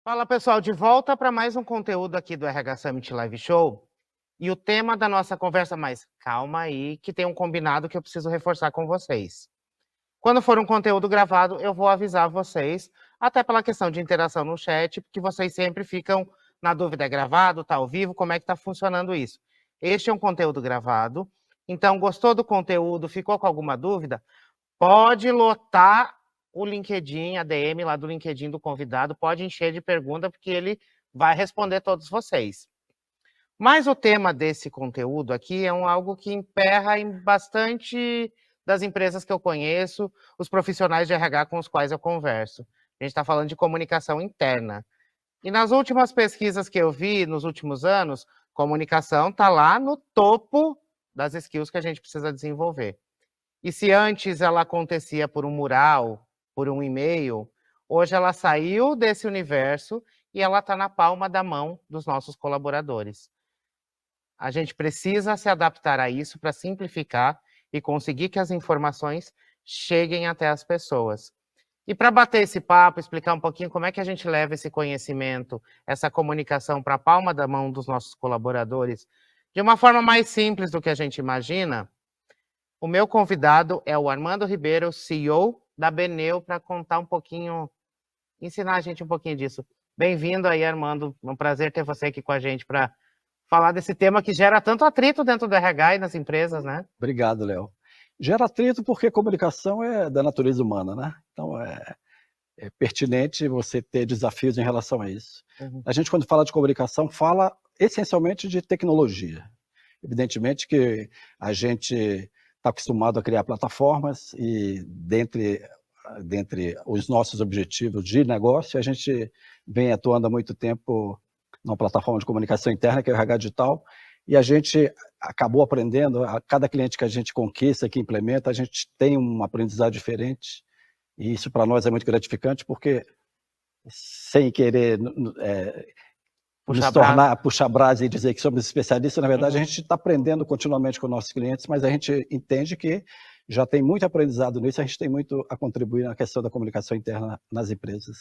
Fala pessoal, de volta para mais um conteúdo aqui do RH Summit Live Show. E o tema da nossa conversa, mas calma aí, que tem um combinado que eu preciso reforçar com vocês. Quando for um conteúdo gravado, eu vou avisar vocês, até pela questão de interação no chat, porque vocês sempre ficam na dúvida, é gravado, tá ao vivo, como é que está funcionando isso? Este é um conteúdo gravado, então gostou do conteúdo, ficou com alguma dúvida? Pode lotar o LinkedIn, a DM lá do LinkedIn do convidado, pode encher de pergunta, porque ele vai responder todos vocês. Mas o tema desse conteúdo aqui é algo que emperra em bastante das empresas que eu conheço, os profissionais de RH com os quais eu converso. A gente está falando de comunicação interna. E nas últimas pesquisas que eu vi, nos últimos anos, comunicação está lá no topo das skills que a gente precisa desenvolver. E se antes ela acontecia por um mural, por um e-mail, hoje ela saiu desse universo e ela está na palma da mão dos nossos colaboradores. A gente precisa se adaptar a isso para simplificar e conseguir que as informações cheguem até as pessoas. E para bater esse papo, explicar um pouquinho como é que a gente leva esse conhecimento, essa comunicação para a palma da mão dos nossos colaboradores, de uma forma mais simples do que a gente imagina, o meu convidado é o Armando Ribeiro, CEO da Beneu, para contar um pouquinho, ensinar a gente um pouquinho disso. Bem-vindo aí, Armando. É um prazer ter você aqui com a gente para falar desse tema que gera tanto atrito dentro do RH e nas empresas, né? Obrigado, Léo. Gera atrito porque comunicação é da natureza humana, né? Então é pertinente você ter desafios em relação a isso. A gente, quando fala de comunicação, fala essencialmente de tecnologia. Evidentemente que a gente está acostumado a criar plataformas e dentre os nossos objetivos de negócio, a gente vem atuando há muito tempo numa plataforma de comunicação interna, que é o RH Digital, e a gente acabou aprendendo, a cada cliente que a gente conquista, que implementa, a gente tem um aprendizado diferente, e isso para nós é muito gratificante, porque sem querer puxar brasa e dizer que somos especialistas, na verdade a gente está aprendendo continuamente com nossos clientes, mas a gente entende que já tem muito aprendizado nisso, a gente tem muito a contribuir na questão da comunicação interna nas empresas.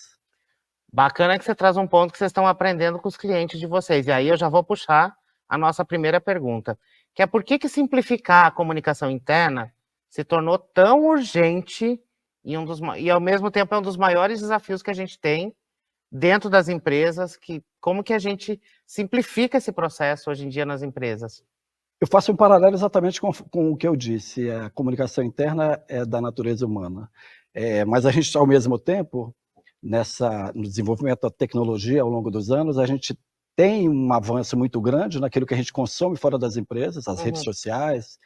Bacana que você traz um ponto que vocês estão aprendendo com os clientes de vocês. E aí eu já vou puxar a nossa primeira pergunta, que é por que simplificar a comunicação interna se tornou tão urgente e ao mesmo tempo é um dos maiores desafios que a gente tem dentro das empresas, como que a gente simplifica esse processo hoje em dia nas empresas? Eu faço um paralelo exatamente com o que eu disse, a comunicação interna é da natureza humana, mas a gente, ao mesmo tempo, no desenvolvimento da tecnologia ao longo dos anos, a gente tem um avanço muito grande naquilo que a gente consome fora das empresas, as redes sociais,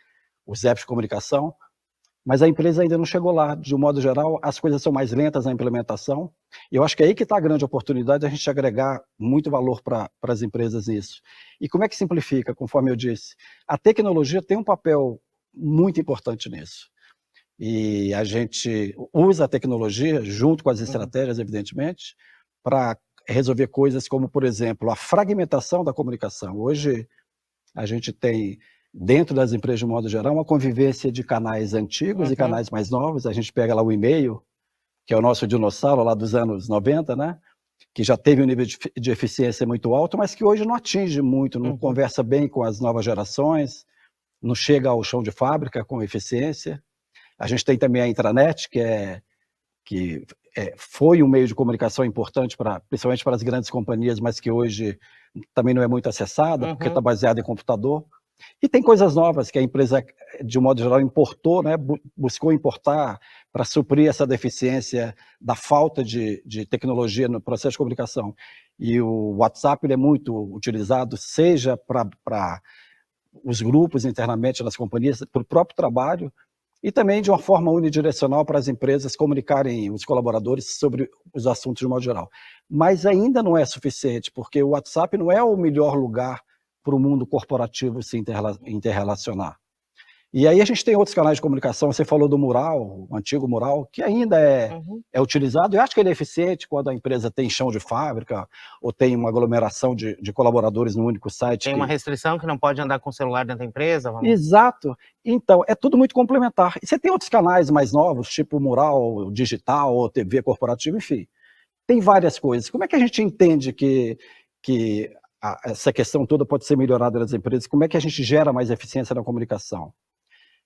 os apps de comunicação, mas a empresa ainda não chegou lá. De um modo geral, as coisas são mais lentas na implementação, e eu acho que é aí que está a grande oportunidade de a gente agregar muito valor para as empresas nisso. E como é que simplifica, conforme eu disse? A tecnologia tem um papel muito importante nisso. E a gente usa a tecnologia, junto com as estratégias, evidentemente, para resolver coisas como, por exemplo, a fragmentação da comunicação. Hoje, a gente tem, dentro das empresas de modo geral, uma convivência de canais antigos e canais mais novos. A gente pega lá o e-mail, que é o nosso dinossauro lá dos anos 90, né? Que já teve um nível de eficiência muito alto, mas que hoje não atinge muito, não conversa bem com as novas gerações, não chega ao chão de fábrica com eficiência. A gente tem também a intranet, que foi um meio de comunicação importante, principalmente para as grandes companhias, mas que hoje também não é muito acessada, porque está baseada em computador. E tem coisas novas que a empresa, de um modo geral, importou, né, buscou importar para suprir essa deficiência da falta de tecnologia no processo de comunicação. E o WhatsApp ele é muito utilizado, seja para os grupos internamente nas companhias, para o próprio trabalho, e também de uma forma unidirecional para as empresas comunicarem os colaboradores sobre os assuntos de modo geral. Mas ainda não é suficiente, porque o WhatsApp não é o melhor lugar para o mundo corporativo se interrelacionar. E aí a gente tem outros canais de comunicação, você falou do mural, o antigo mural, que ainda é utilizado, e acho que ele é eficiente quando a empresa tem chão de fábrica, ou tem uma aglomeração de colaboradores no único site. Tem uma restrição que não pode andar com o celular dentro da empresa? Exato. Então, é tudo muito complementar. E você tem outros canais mais novos, tipo mural digital, ou TV corporativa, enfim. tem várias coisas. Como é que a gente entende que essa questão toda pode ser melhorada nas empresas? Como é que a gente gera mais eficiência na comunicação?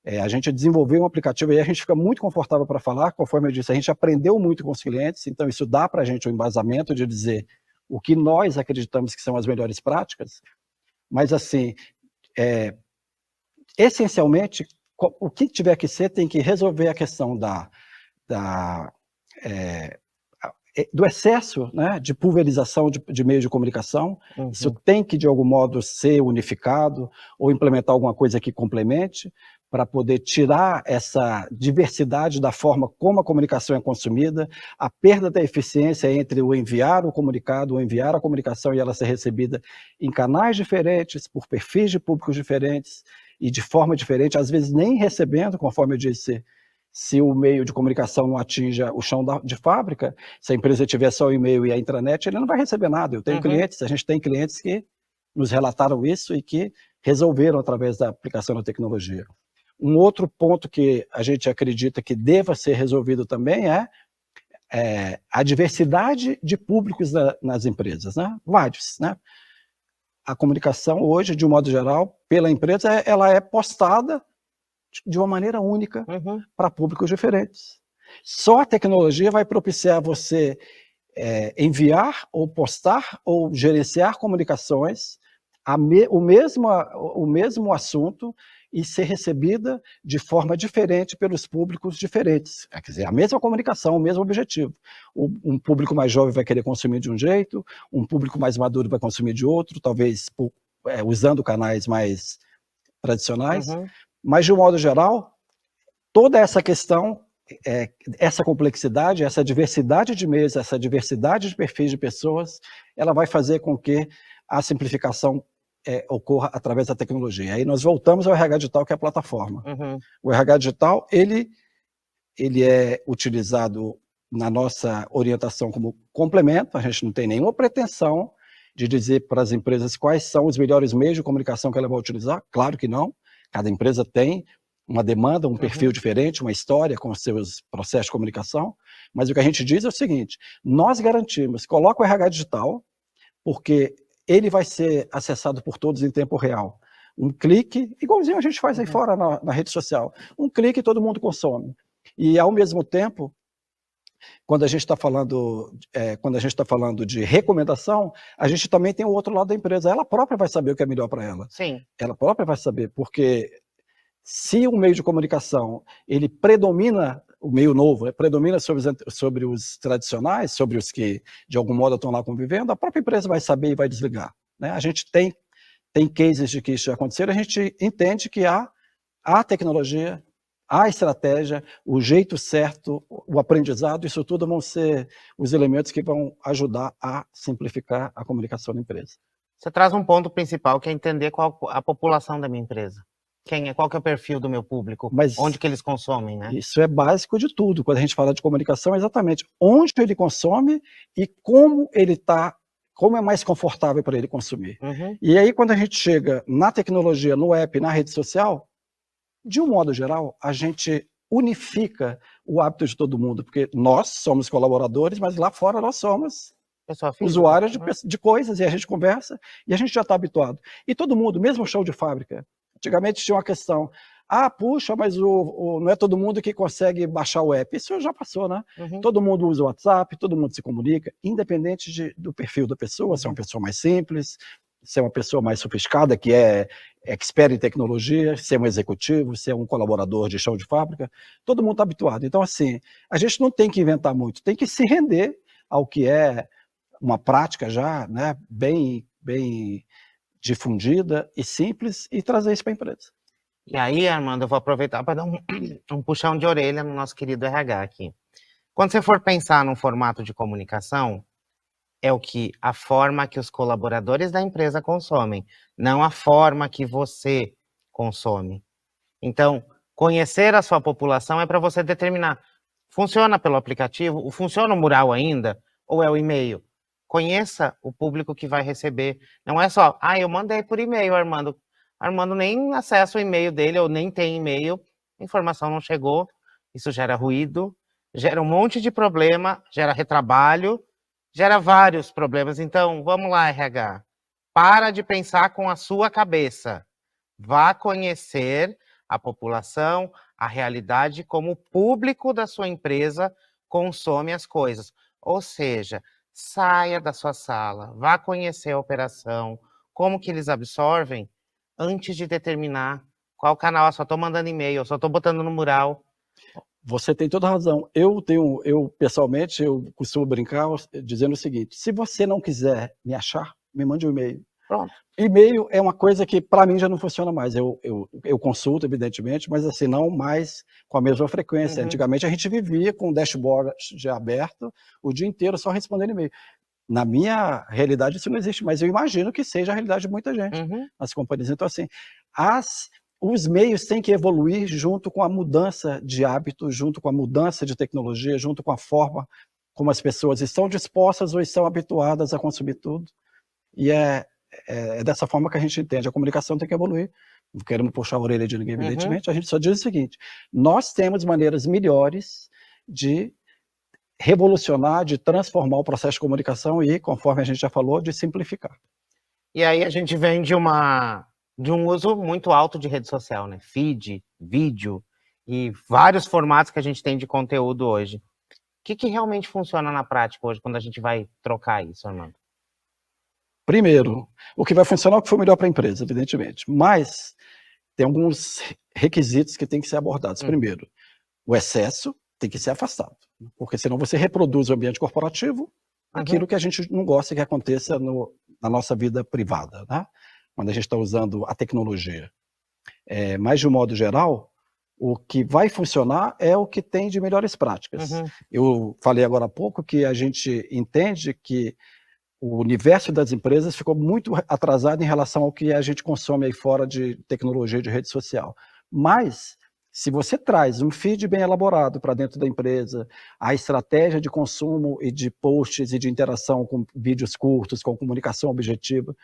A gente desenvolveu um aplicativo e a gente fica muito confortável para falar, conforme eu disse, a gente aprendeu muito com os clientes, então isso dá para a gente um embasamento de dizer o que nós acreditamos que são as melhores práticas, mas assim, essencialmente, o que tiver que ser tem que resolver a questão do excesso, né, de pulverização de meios de comunicação. Isso tem que, de algum modo, ser unificado ou implementar alguma coisa que complemente para poder tirar essa diversidade da forma como a comunicação é consumida, a perda da eficiência entre o enviar o comunicado, o enviar a comunicação e ela ser recebida em canais diferentes, por perfis de públicos diferentes e de forma diferente, às vezes nem recebendo, conforme eu disse, se o meio de comunicação não atinja o chão de fábrica, se a empresa tiver só o e-mail e a intranet, ele não vai receber nada. Eu tenho clientes, a gente tem clientes que nos relataram isso e que resolveram através da aplicação da tecnologia. Um outro ponto que a gente acredita que deva ser resolvido também é a diversidade de públicos nas empresas, né? Vários, né? A comunicação hoje, de um modo geral, pela empresa, ela é postada de uma maneira única para públicos diferentes. Só a tecnologia vai propiciar você enviar ou postar ou gerenciar comunicações, o mesmo assunto, e ser recebida de forma diferente pelos públicos diferentes. Quer dizer, a mesma comunicação, o mesmo objetivo. Um público mais jovem vai querer consumir de um jeito, um público mais maduro vai consumir de outro, talvez usando canais mais tradicionais. Mas, de um modo geral, toda essa questão, essa complexidade, essa diversidade de meios, essa diversidade de perfis de pessoas, ela vai fazer com que a simplificação ocorra através da tecnologia. Aí nós voltamos ao RH Digital, que é a plataforma. O RH Digital, ele é utilizado na nossa orientação como complemento, a gente não tem nenhuma pretensão de dizer para as empresas quais são os melhores meios de comunicação que ela vai utilizar, claro que não. Cada empresa tem uma demanda, um perfil diferente, uma história com os seus processos de comunicação, mas o que a gente diz é o seguinte, nós garantimos, coloca o RH Digital, porque ele vai ser acessado por todos em tempo real. Um clique, igualzinho a gente faz aí fora na rede social, um clique e todo mundo consome. E, ao mesmo tempo, quando a gente está falando de recomendação, a gente também tem o outro lado da empresa. Ela própria vai saber o que é melhor para ela. Sim. Ela própria vai saber, porque se o meio de comunicação ele predomina, o meio novo, predomina sobre os tradicionais, sobre os que de algum modo estão lá convivendo, a própria empresa vai saber e vai desligar. Né? A gente tem cases de que isso já aconteceu, a gente entende que a tecnologia, a estratégia, o jeito certo, o aprendizado, isso tudo vão ser os elementos que vão ajudar a simplificar a comunicação da empresa. Você traz um ponto principal, que é entender qual a população da minha empresa. Qual que é o perfil do meu público, onde que eles consomem, né? Isso é básico de tudo, quando a gente fala de comunicação, é exatamente onde ele consome e como ele está, como é mais confortável para ele consumir. E aí, quando a gente chega na tecnologia, no app, na rede social, de um modo geral, a gente unifica o hábito de todo mundo, porque nós somos colaboradores, mas lá fora nós somos usuários de coisas, e a gente conversa, e a gente já está habituado. E todo mundo, mesmo o show de fábrica, antigamente tinha uma questão, puxa, mas não é todo mundo que consegue baixar o app. Isso já passou, né? Todo mundo usa o WhatsApp, todo mundo se comunica, independente do perfil da pessoa, se é uma pessoa mais simples, se é uma pessoa mais sofisticada, que é expert em tecnologia, se é um executivo, se é um colaborador de chão de fábrica, todo mundo está habituado. Então, assim, a gente não tem que inventar muito, tem que se render ao que é uma prática já, né, bem difundida e simples, e trazer isso para a empresa. E aí, Armando, eu vou aproveitar para dar um puxão de orelha no nosso querido RH aqui. Quando você for pensar num formato de comunicação, a forma que os colaboradores da empresa consomem, não a forma que você consome. Então, conhecer a sua população é para você determinar, funciona pelo aplicativo, funciona o mural ainda, ou é o e-mail? Conheça o público que vai receber. Não é só, eu mandei por e-mail, Armando. Armando nem acessa o e-mail dele, ou nem tem e-mail, a informação não chegou, isso gera ruído, gera um monte de problema, gera retrabalho, gera vários problemas. Então, vamos lá, RH. Para de pensar com a sua cabeça. Vá conhecer a população, a realidade, como o público da sua empresa consome as coisas. Ou seja, saia da sua sala, vá conhecer a operação, como que eles absorvem, antes de determinar qual canal. Eu só estou mandando e-mail, eu só estou botando no mural. Você tem toda a razão. Pessoalmente, eu costumo brincar dizendo o seguinte: se você não quiser me achar, me mande um e-mail. Pronto. E-mail é uma coisa que, para mim, já não funciona mais. Eu consulto, evidentemente, mas assim, não mais com a mesma frequência. Uhum. Antigamente, a gente vivia com o dashboard já aberto o dia inteiro, só respondendo e-mail. Na minha realidade, isso não existe, mas eu imagino que seja a realidade de muita gente Uhum. nas companhias. Então, assim, os meios têm que evoluir junto com a mudança de hábito, junto com a mudança de tecnologia, junto com a forma como as pessoas estão dispostas ou estão habituadas a consumir tudo. E é dessa forma que a gente entende. A comunicação tem que evoluir. Não queremos puxar a orelha de ninguém, evidentemente. A gente só diz o seguinte: nós temos maneiras melhores de revolucionar, de transformar o processo de comunicação e, conforme a gente já falou, de simplificar. E aí a gente vem de um uso muito alto de rede social, né? Feed, vídeo e vários formatos que a gente tem de conteúdo hoje. O que realmente funciona na prática hoje quando a gente vai trocar isso, Armando? Primeiro, o que vai funcionar é o que for melhor para a empresa, evidentemente, mas tem alguns requisitos que têm que ser abordados. Primeiro, o excesso tem que ser afastado, porque senão você reproduz o ambiente corporativo, aquilo que a gente não gosta que aconteça na nossa vida privada, né? Quando a gente está usando a tecnologia. Mas, de um modo geral, o que vai funcionar é o que tem de melhores práticas. Eu falei agora há pouco que a gente entende que o universo das empresas ficou muito atrasado em relação ao que a gente consome aí fora de tecnologia de rede social. Mas, se você traz um feed bem elaborado para dentro da empresa, a estratégia de consumo e de posts e de interação com vídeos curtos, com comunicação objetiva,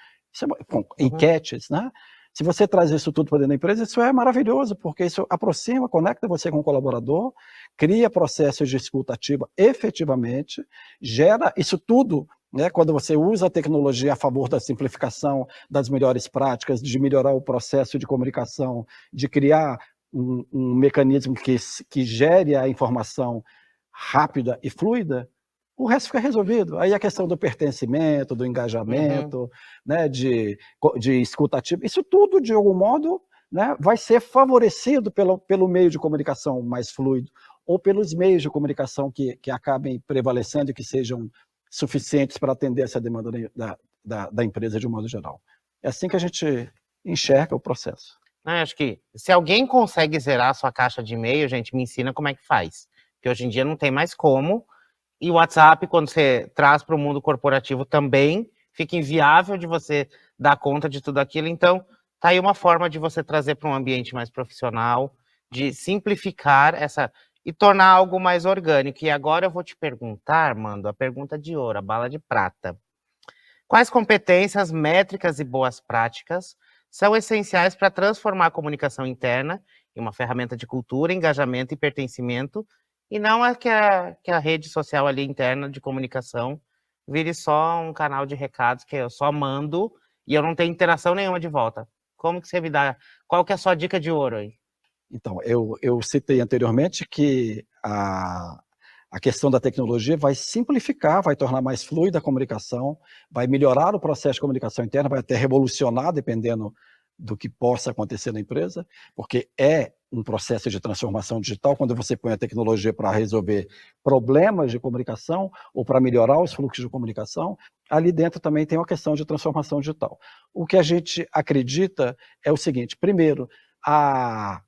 com enquetes, né? Se você traz isso tudo para dentro da empresa, isso é maravilhoso, porque isso aproxima, conecta você com o colaborador, cria processos de escuta ativa efetivamente, gera isso tudo, né, quando você usa a tecnologia a favor da simplificação, das melhores práticas, de melhorar o processo de comunicação, de criar um mecanismo que gere a informação rápida e fluida, o resto fica resolvido. Aí a questão do pertencimento, do engajamento, né, de escuta ativa, isso tudo, de algum modo, né, vai ser favorecido pelo meio de comunicação mais fluido, ou pelos meios de comunicação que acabem prevalecendo e que sejam suficientes para atender essa demanda da empresa de um modo geral. É assim que a gente enxerga o processo. Acho que se alguém consegue zerar a sua caixa de e-mail, gente, me ensina como é que faz. Porque hoje em dia não tem mais como. E o WhatsApp, quando você traz para o mundo corporativo, também fica inviável de você dar conta de tudo aquilo. Então, tá aí uma forma de você trazer para um ambiente mais profissional, de simplificar e tornar algo mais orgânico. E agora eu vou te perguntar, Armando, a pergunta de ouro, a bala de prata. Quais competências, métricas e boas práticas são essenciais para transformar a comunicação interna em uma ferramenta de cultura, engajamento e pertencimento, e não que a rede social ali interna de comunicação vire só um canal de recados que eu só mando e eu não tenho interação nenhuma de volta? Como que você me dá? Qual que é a sua dica de ouro aí? Então, eu citei anteriormente que a questão da tecnologia vai simplificar, vai tornar mais fluida a comunicação, vai melhorar o processo de comunicação interna, vai até revolucionar, dependendo do que possa acontecer na empresa, porque é um processo de transformação digital, quando você põe a tecnologia para resolver problemas de comunicação ou para melhorar os fluxos de comunicação, ali dentro também tem uma questão de transformação digital. O que a gente acredita é o seguinte: primeiro, a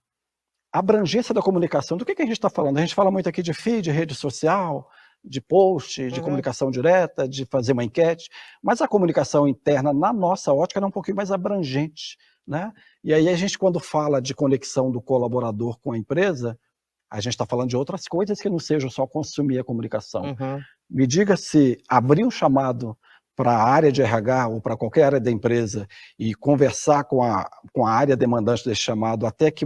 abrangência da comunicação. Do que a gente está falando? A gente fala muito aqui de feed, de rede social, de post, de comunicação direta, de fazer uma enquete, mas a comunicação interna, na nossa ótica, é um pouquinho mais abrangente, né? E aí a gente, quando fala de conexão do colaborador com a empresa, a gente está falando de outras coisas que não sejam só consumir a comunicação. Me diga se abrir um chamado para a área de RH ou para qualquer área da empresa e conversar com a área demandante desse chamado até que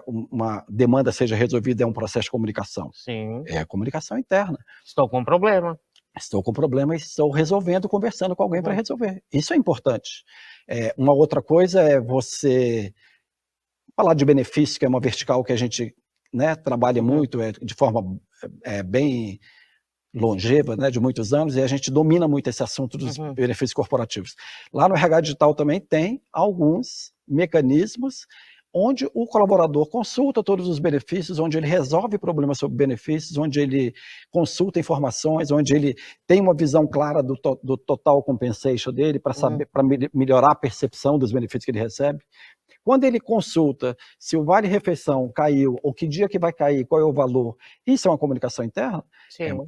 uma demanda seja resolvida é um processo de comunicação. Sim. É a comunicação interna. Estou com um problema. Estou com problema e estou resolvendo, conversando com alguém para resolver. Isso é importante. Uma outra coisa é você falar de benefício, que é uma vertical que a gente, né, trabalha muito, de forma bem longeva, né, de muitos anos, e a gente domina muito esse assunto dos benefícios corporativos. Lá no RH Digital também tem alguns mecanismos onde o colaborador consulta todos os benefícios, onde ele resolve problemas sobre benefícios, onde ele consulta informações, onde ele tem uma visão clara do total compensation dele para saber, para melhorar a percepção dos benefícios que ele recebe. Quando ele consulta se o vale-refeição caiu, ou que dia que vai cair, qual é o valor, isso é uma comunicação interna?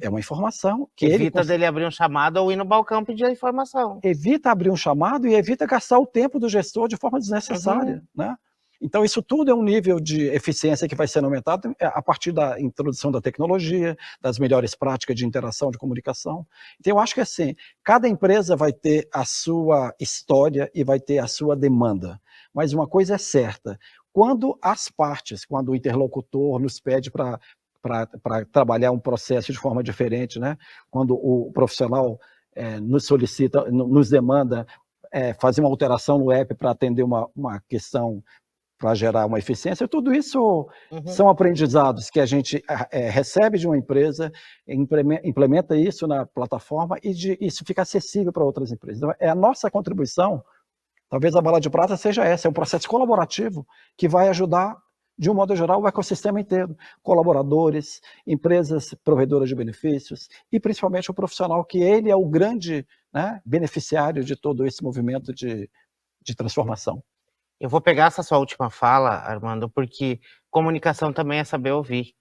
É uma informação que evita dele abrir um chamado ou ir no balcão pedir a informação. Evita abrir um chamado e evita gastar o tempo do gestor de forma desnecessária, né? Então, isso tudo é um nível de eficiência que vai sendo aumentado a partir da introdução da tecnologia, das melhores práticas de interação, de comunicação. Então, eu acho que assim, cada empresa vai ter a sua história e vai ter a sua demanda. Mas uma coisa é certa, quando as partes, quando o interlocutor nos pede para trabalhar um processo de forma diferente, né? Quando o profissional nos solicita, nos demanda fazer uma alteração no app para atender uma questão, para gerar uma eficiência, tudo isso são aprendizados que a gente recebe de uma empresa, implementa isso na plataforma e isso fica acessível para outras empresas. Então, a nossa contribuição, talvez a bala de prata seja essa, é um processo colaborativo que vai ajudar, de um modo geral, o ecossistema inteiro, colaboradores, empresas provedoras de benefícios e principalmente o profissional, que ele é o grande, né, beneficiário de todo esse movimento de transformação. Eu vou pegar essa sua última fala, Armando, porque comunicação também é saber ouvir.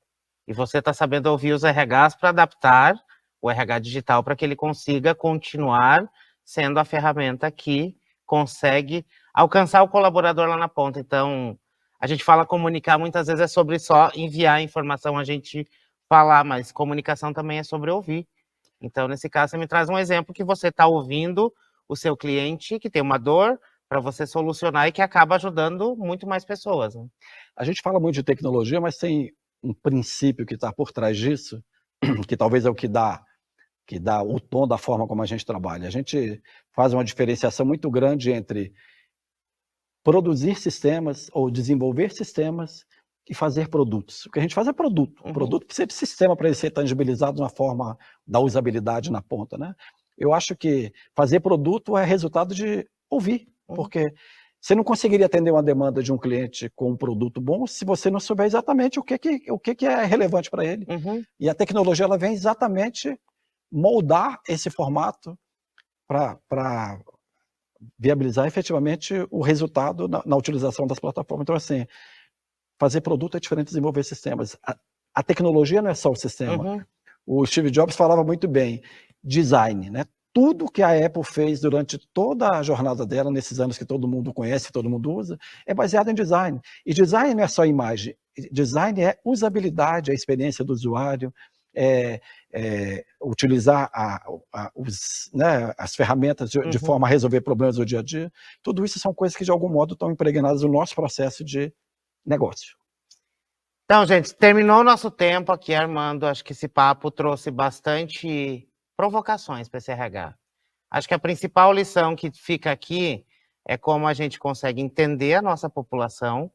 E você está sabendo ouvir os RHs para adaptar o RH digital para que ele consiga continuar sendo a ferramenta que consegue alcançar o colaborador lá na ponta. Então, a gente fala comunicar, muitas vezes é sobre só enviar informação, a gente falar, mas comunicação também é sobre ouvir. Então, nesse caso, você me traz um exemplo que você está ouvindo o seu cliente, que tem uma dor, para você solucionar e que acaba ajudando muito mais pessoas, né? A gente fala muito de tecnologia, mas tem um princípio que está por trás disso, que talvez é o que dá o tom da forma como a gente trabalha. A gente faz uma diferenciação muito grande entre produzir sistemas ou desenvolver sistemas e fazer produtos. O que a gente faz é produto. Produto precisa de sistema para ele ser tangibilizado na forma da usabilidade na ponta, né? Eu acho que fazer produto é resultado de ouvir, porque você não conseguiria atender uma demanda de um cliente com um produto bom se você não souber exatamente o que é relevante para ele. E a tecnologia ela vem exatamente moldar esse formato para viabilizar efetivamente o resultado na utilização das plataformas. Então, assim, fazer produto é diferente de desenvolver sistemas. A tecnologia não é só o sistema. O Steve Jobs falava muito bem, design, né? Tudo que a Apple fez durante toda a jornada dela, nesses anos que todo mundo conhece, todo mundo usa, é baseado em design. E design não é só imagem, design é usabilidade, a experiência do usuário, utilizar as ferramentas de forma a resolver problemas do dia a dia. Tudo isso são coisas que, de algum modo, estão impregnadas no nosso processo de negócio. Então, gente, terminou o nosso tempo aqui, Armando. Acho que esse papo trouxe bastante provocações para esse RH. Acho que a principal lição que fica aqui é como a gente consegue entender a nossa população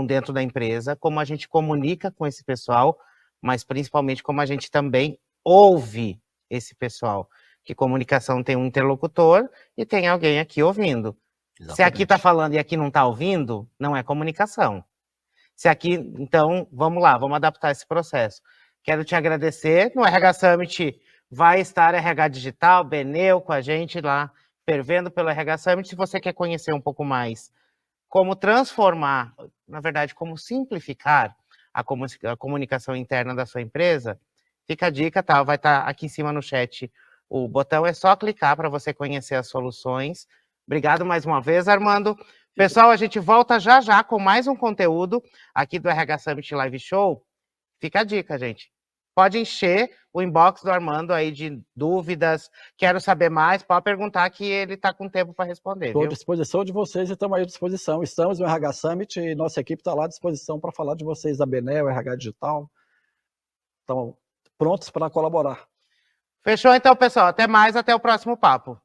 dentro da empresa, como a gente comunica com esse pessoal, mas principalmente como a gente também ouve esse pessoal. Que comunicação tem um interlocutor e tem alguém aqui ouvindo. Exatamente. Se aqui está falando e aqui não está ouvindo, não é comunicação. Se aqui, então, vamos lá, vamos adaptar esse processo. Quero te agradecer. No RH Summit vai estar RH Digital, Beneu com a gente lá, fervendo pelo RH Summit. Se você quer conhecer um pouco mais como transformar, na verdade, como simplificar a comunicação interna da sua empresa, fica a dica, tá? Vai estar aqui em cima no chat o botão, é só clicar para você conhecer as soluções. Obrigado mais uma vez, Armando. Pessoal, a gente volta já já com mais um conteúdo aqui do RH Summit Live Show. Fica a dica, gente. Pode encher o inbox do Armando aí de dúvidas, quero saber mais, pode perguntar que ele está com tempo para responder. Estou à disposição de vocês e estamos aí à disposição. Estamos no RH Summit e nossa equipe está lá à disposição para falar de vocês, da Benel, RH Digital. Estão prontos para colaborar. Fechou então, pessoal. Até mais, até o próximo papo.